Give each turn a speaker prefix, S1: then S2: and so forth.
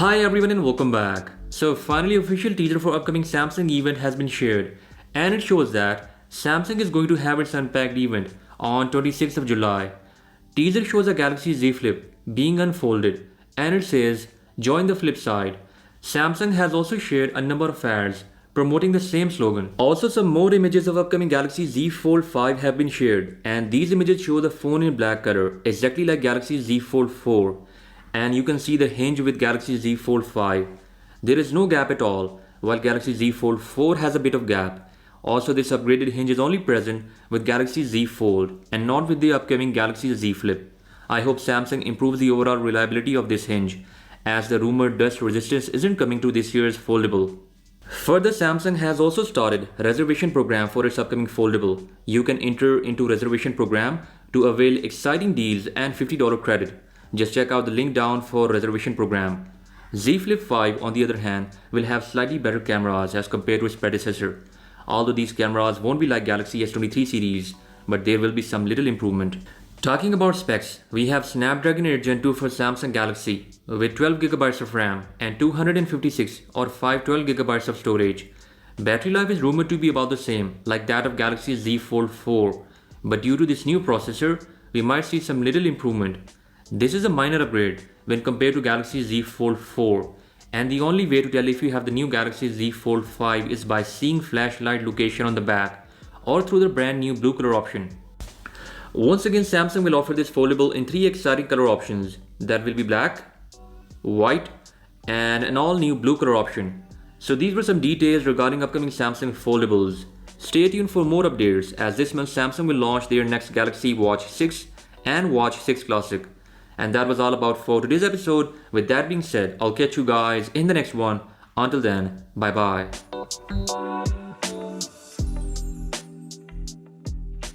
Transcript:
S1: Hi everyone and welcome back. So finally official teaser for upcoming Samsung event has been shared and it shows that Samsung is going to have its Unpacked event on 26th of July. Teaser shows a Galaxy Z Flip being unfolded and it says join the flip side. Samsung has also shared a number of ads promoting the same slogan. Also some more images of upcoming Galaxy Z Fold 5 have been shared and these images show the phone in black color exactly like Galaxy Z Fold 4. And you can see the hinge with Galaxy Z Fold 5. There is no gap at all, while Galaxy Z Fold 4 has a bit of gap. Also, this upgraded hinge is only present with Galaxy Z Fold and not with the upcoming Galaxy Z Flip. I hope Samsung improves the overall reliability of this hinge, as the rumored dust resistance isn't coming to this year's foldable. Further, Samsung has also started Reservation Program for its upcoming foldable. You can enter into Reservation Program to avail exciting deals and $50 credit. Just check out the link down for Reservation Program. Z Flip 5 on the other hand will have slightly better cameras as compared to its predecessor. Although these cameras won't be like Galaxy S23 series, but there will be some little improvement. Talking about specs, we have Snapdragon 8 Gen 2 for Samsung Galaxy with 12GB of RAM and 256 or 512GB of storage. Battery life is rumored to be about the same like that of Galaxy Z Fold 4, but due to this new processor, we might see some little improvement. This is a minor upgrade when compared to Galaxy Z Fold 4, and the only way to tell if you have the new Galaxy Z Fold 5 is by seeing flashlight location on the back or through the brand new blue color option. Once again, Samsung will offer this foldable in 3 exciting color options that will be black, white and an all new blue color option. So these were some details regarding upcoming Samsung foldables. Stay tuned for more updates as this month Samsung will launch their next Galaxy Watch 6 and Watch 6 Classic. And that was all about for today's episode. With that being said, I'll catch you guys in the next one. Until then, bye bye.